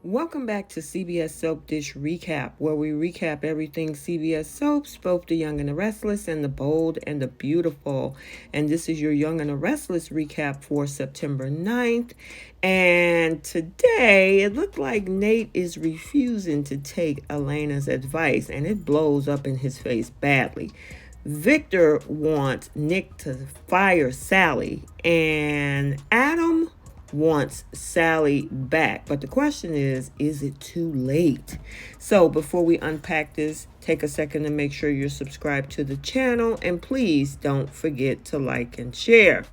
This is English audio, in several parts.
Welcome back to CBS Soap Dish Recap, where we recap everything CBS soaps, both the Young and the Restless and the Bold and the Beautiful. And this is your Young and the Restless recap for September 9th. And today, it looked like Nate is refusing to take Elena's advice, and it blows up in his face badly. Victor wants Nick to fire Sally, and Adam wants Sally back. But the question is it too late? So before we unpack this, take a second to make sure you're subscribed to the channel, and please don't forget to like and share.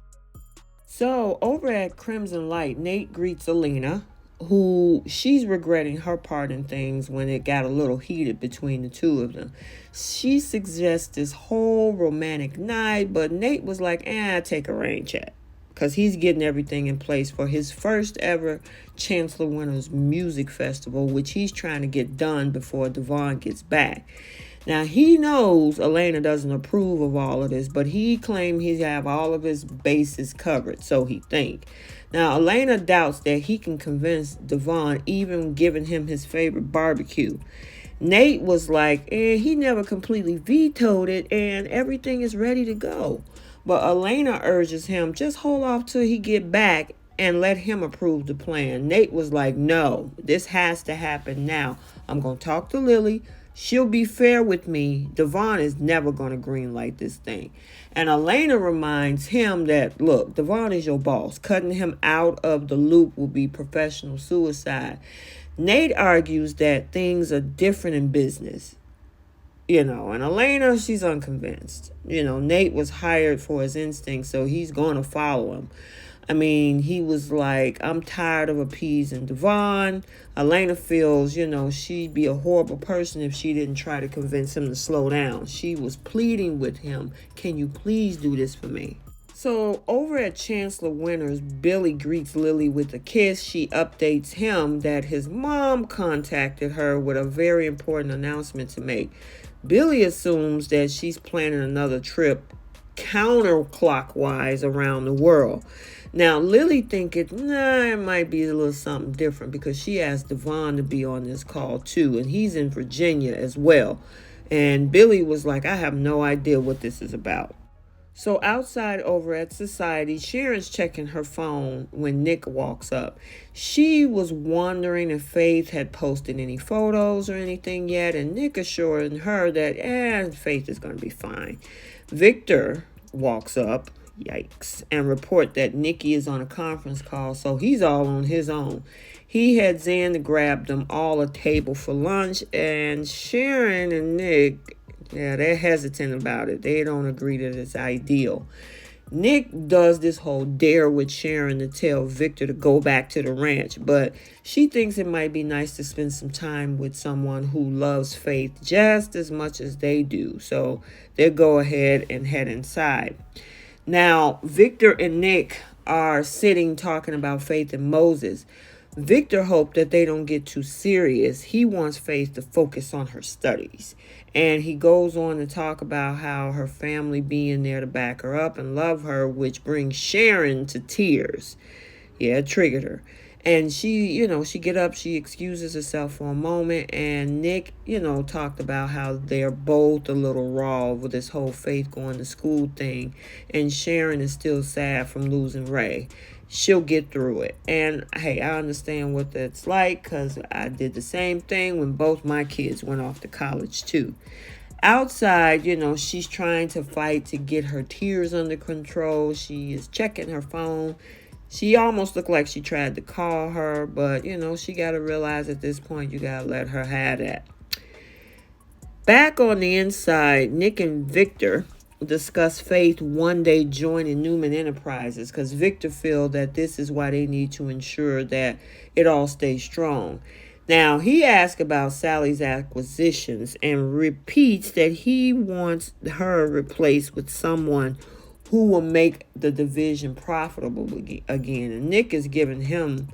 So over at Crimson Light, Nate greets Elena, who she's regretting her part in things when it got a little heated between the two of them. She suggests this whole romantic night, but Nate was like, take a rain check. Because he's getting everything in place for his first ever Chancellor Winners Music Festival, which he's trying to get done before Devon gets back. Now, he knows Elena doesn't approve of all of this, but he claimed he have all of his bases covered, so he think. Now, Elena doubts that he can convince Devon, even giving him his favorite barbecue. Nate was like, he never completely vetoed it, and everything is ready to go. But Elena urges him, just hold off till he get back and let him approve the plan. Nate was like, no, this has to happen now. I'm going to talk to Lily. She'll be fair with me. Devon is never going to greenlight this thing. And Elena reminds him that, look, Devon is your boss. Cutting him out of the loop will be professional suicide. Nate argues that things are different in business. And Elena, she's unconvinced. Nate was hired for his instincts, so he's going to follow him. I mean, he was like, I'm tired of appeasing Devon. Elena feels, she'd be a horrible person if she didn't try to convince him to slow down. She was pleading with him, can you please do this for me? So over at Chancellor Winners, Billy greets Lily with a kiss. She updates him that his mom contacted her with a very important announcement to make. Billy assumes that she's planning another trip counterclockwise around the world. Now, Lily thinking, it might be a little something different because she asked Devon to be on this call too, and he's in Virginia as well. And Billy was like, I have no idea what this is about. So outside over at Society, Sharon's checking her phone when Nick walks up. She was wondering if Faith had posted any photos or anything yet, and Nick assuring her that, Faith is going to be fine. Victor walks up, yikes, and report that Nikki is on a conference call, so he's all on his own. He heads in to grab them all a table for lunch, and Sharon and Nick, they're hesitant about it. They don't agree that it's ideal. Nick does this whole dare with Sharon to tell Victor to go back to the ranch, but she thinks it might be nice to spend some time with someone who loves Faith just as much as they do. So they go ahead and head inside. Now, Victor and Nick are sitting talking about Faith and Moses. Victor hoped that they don't get too serious. He wants Faith to focus on her studies. And he goes on to talk about how her family being there to back her up and love her, which brings Sharon to tears. Yeah, it triggered her. And she get up, she excuses herself for a moment, and Nick, talked about how they're both a little raw over this whole Faith going to school thing, and Sharon is still sad from losing Ray. She'll get through it. And hey, I understand what that's like because I did the same thing when both my kids went off to college too. Outside, she's trying to fight to get her tears under control. She is checking her phone. She almost looked like she tried to call her, but, she got to realize at this point you got to let her have that. Back on the inside, Nick and Victor discuss Faith one day joining Newman Enterprises because Victor feels that this is why they need to ensure that it all stays strong. Now, he asks about Sally's acquisitions and repeats that he wants her replaced with someone who will make the division profitable again. And Nick is giving him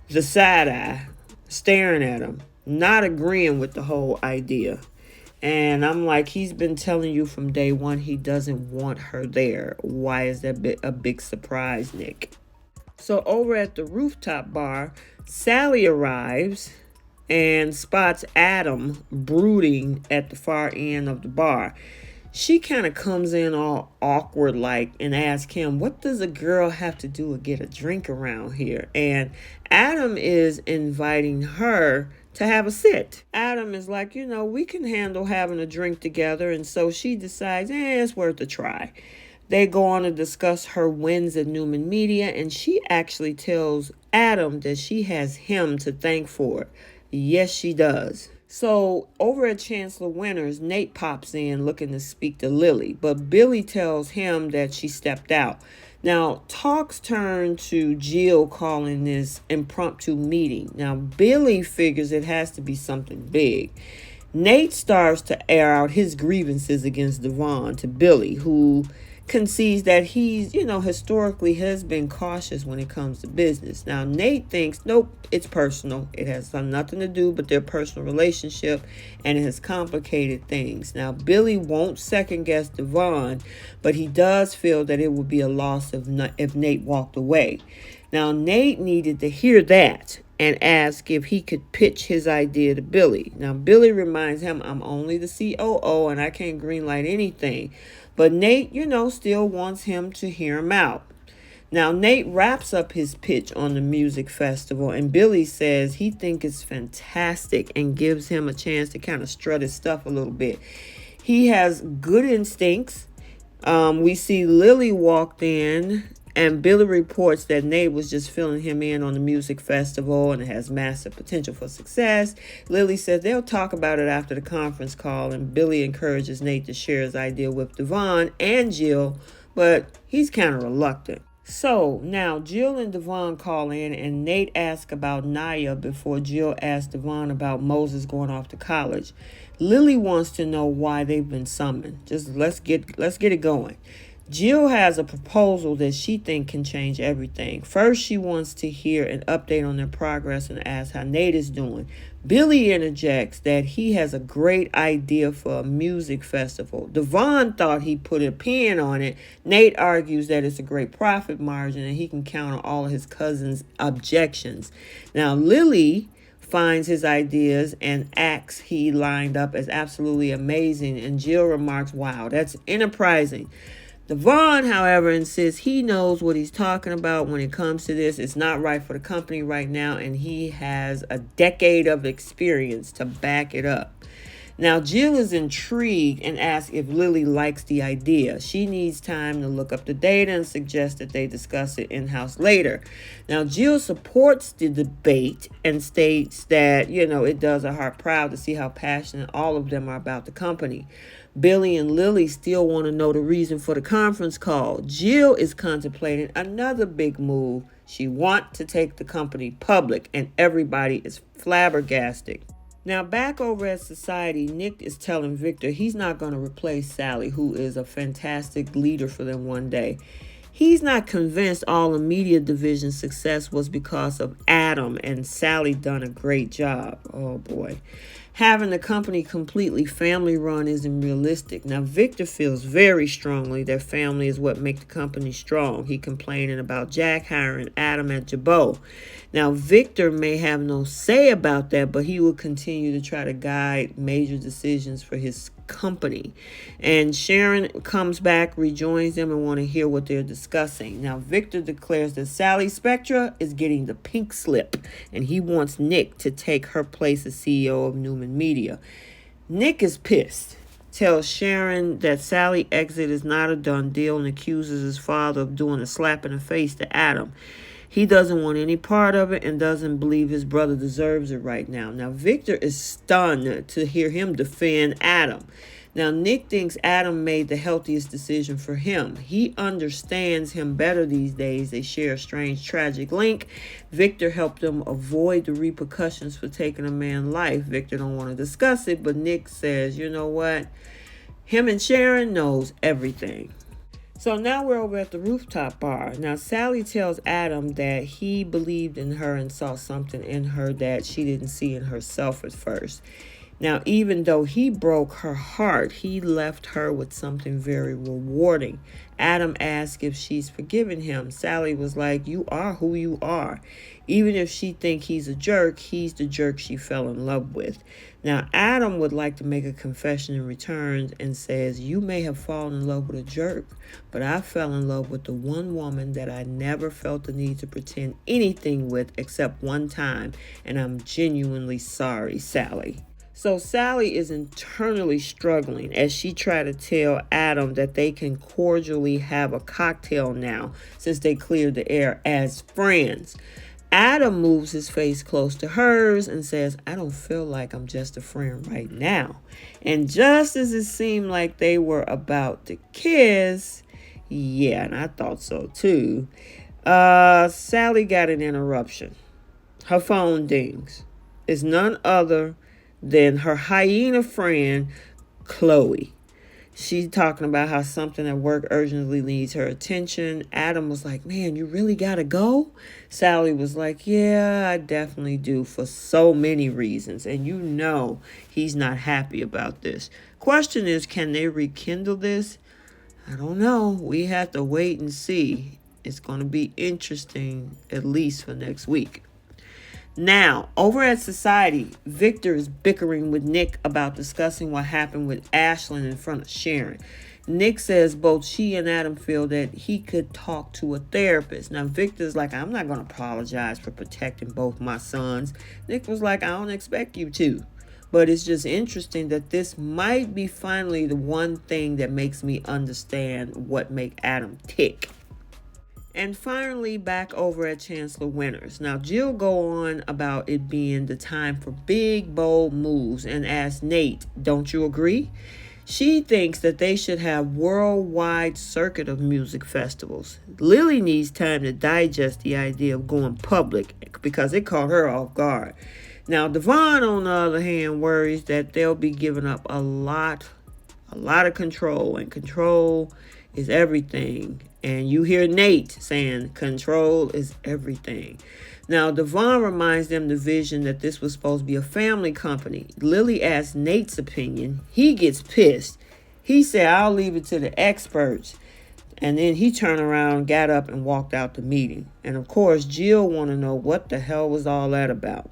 the side eye, staring at him, not agreeing with the whole idea. And I'm like, he's been telling you from day one he doesn't want her there. Why is that a big surprise, Nick? So over at the rooftop bar, Sally arrives and spots Adam brooding at the far end of the bar. She kind of comes in all awkward like and asks him, what does a girl have to do to get a drink around here? And Adam is inviting her to have a sit. Adam is like, we can handle having a drink together. And so she decides, it's worth a try. They go on to discuss her wins at Newman Media, and she actually tells Adam that she has him to thank for it. Yes, she does. So over at Chancellor Winters, Nate pops in looking to speak to Lily, but Billy tells him that she stepped out. Now, talks turn to Jill calling this impromptu meeting. Now, Billy figures it has to be something big. Nate starts to air out his grievances against Devon to Billy, who concedes that he's, historically has been cautious when it comes to business. Now, Nate thinks, nope, it's personal. It has nothing to do but their personal relationship, and it has complicated things. Now, Billy won't second guess Devon, but he does feel that it would be a loss if Nate walked away. Now, Nate needed to hear that and ask if he could pitch his idea to Billy. Now, Billy reminds him, I'm only the COO and I can't greenlight anything. But Nate, still wants him to hear him out. Now, Nate wraps up his pitch on the music festival, and Billy says he thinks it's fantastic and gives him a chance to kind of strut his stuff a little bit. He has good instincts. We see Lily walked in, and Billy reports that Nate was just filling him in on the music festival and it has massive potential for success. Lily says they'll talk about it after the conference call, and Billy encourages Nate to share his idea with Devon and Jill, but he's kind of reluctant. So now Jill and Devon call in, and Nate asks about Naya before Jill asks Devon about Moses going off to college. Lily wants to know why they've been summoned. Just let's get it going. Jill has a proposal that she thinks can change everything. First, she wants to hear an update on their progress and asks how Nate is doing. Billy interjects that he has a great idea for a music festival. Devon thought he put a pin on it. Nate argues that it's a great profit margin and he can counter all of his cousin's objections. Now, Lily finds his ideas and acts he lined up as absolutely amazing, and Jill remarks, wow, that's enterprising. Devon, however, insists he knows what he's talking about when it comes to this. It's not right for the company right now, and he has a decade of experience to back it up. Now, Jill is intrigued and asks if Lily likes the idea. She needs time to look up the data and suggests that they discuss it in-house later. Now, Jill supports the debate and states that, it does her heart proud to see how passionate all of them are about the company. Billy and Lily still want to know the reason for the conference call. Jill is contemplating another big move. She wants to take the company public, and everybody is flabbergasted. Now, back over at Society, Nick is telling Victor he's not going to replace Sally, who is a fantastic leader for them one day. He's not convinced all the media division's success was because of Adam, and Sally done a great job. Oh, boy. Having the company completely family run isn't realistic. Now, Victor feels very strongly that family is what makes the company strong. He complaining about Jack hiring Adam at Jabot. Now, Victor may have no say about that, but he will continue to try to guide major decisions for his company. And Sharon comes back, rejoins them, and want to hear what they're discussing. Now, Victor declares that Sally Spectra is getting the pink slip, and he wants Nick to take her place as CEO of Newman Media. Nick is pissed, tells Sharon that Sally exit is not a done deal, and accuses his father of doing a slap in the face to Adam. He doesn't want any part of it and doesn't believe his brother deserves it right now. Now, Victor is stunned to hear him defend Adam. Now, Nick thinks Adam made the healthiest decision for him. He understands him better these days. They share a strange, tragic link. Victor helped them avoid the repercussions for taking a man's life. Victor don't want to discuss it, but Nick says, you know what? Him and Sharon knows everything. So now we're over at the rooftop bar. Now, Sally tells Adam that he believed in her and saw something in her that she didn't see in herself at first. Now, even though he broke her heart, he left her with something very rewarding. Adam asked if she's forgiven him. Sally was like, you are who you are. Even if she think he's a jerk, he's the jerk she fell in love with. Now, Adam would like to make a confession in return and says, you may have fallen in love with a jerk, but I fell in love with the one woman that I never felt the need to pretend anything with except one time, and I'm genuinely sorry, Sally. So Sally is internally struggling as she tried to tell Adam that they can cordially have a cocktail now since they cleared the air as friends. Adam moves his face close to hers and says, I don't feel like I'm just a friend right now. And just as it seemed like they were about to kiss, yeah, and I thought so too, Sally got an interruption. Her phone dings. It's none other than her hyena friend, Chloe. She's talking about how something at work urgently needs her attention. Adam was like, man, you really gotta go? Sally was like, yeah, I definitely do for so many reasons. And you know he's not happy about this. Question is, can they rekindle this? I don't know. We have to wait and see. It's going to be interesting, at least for next week. Now, over at Society, Victor is bickering with Nick about discussing what happened with Ashlyn in front of Sharon. Nick says both she and Adam feel that he could talk to a therapist. Now, Victor's like, I'm not going to apologize for protecting both my sons. Nick was like, I don't expect you to. But it's just interesting that this might be finally the one thing that makes me understand what make Adam tick. And finally, back over at Chancellor Winters. Now, Jill go on about it being the time for big, bold moves and asks Nate, don't you agree? She thinks that they should have worldwide circuit of music festivals. Lily needs time to digest the idea of going public because it caught her off guard. Now, Devon, on the other hand, worries that they'll be giving up a lot of control, and control is everything. And you hear Nate saying control is everything. Now, Devon reminds them the vision that this was supposed to be a family company. Lily asks Nate's opinion. He gets pissed. He said, I'll leave it to the experts. And then he turned around, got up, and walked out the meeting. And of course, Jill want to know what the hell was all that about.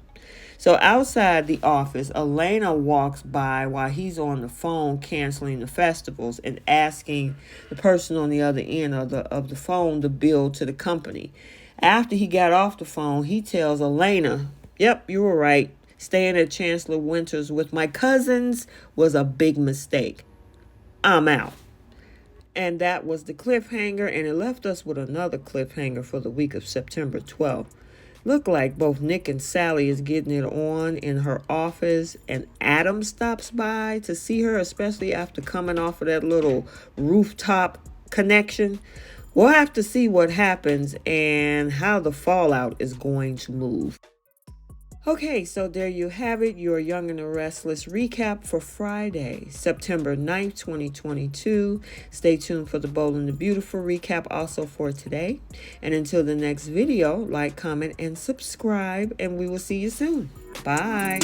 So outside the office, Elena walks by while he's on the phone canceling the festivals and asking the person on the other end of the phone to bill to the company. After he got off the phone, he tells Elena, yep, you were right. Staying at Chancellor Winters with my cousins was a big mistake. I'm out. And that was the cliffhanger, and it left us with another cliffhanger for the week of September 12th. Look like both Nick and Sally is getting it on in her office, and Adam stops by to see her, especially after coming off of that little rooftop connection. We'll have to see what happens and how the fallout is going to move. Okay, so there you have it, your Young and the Restless recap for Friday, September 9th, 2022. Stay tuned for the Bold and the Beautiful recap also for today. And until the next video, like, comment, and subscribe, and we will see you soon. Bye.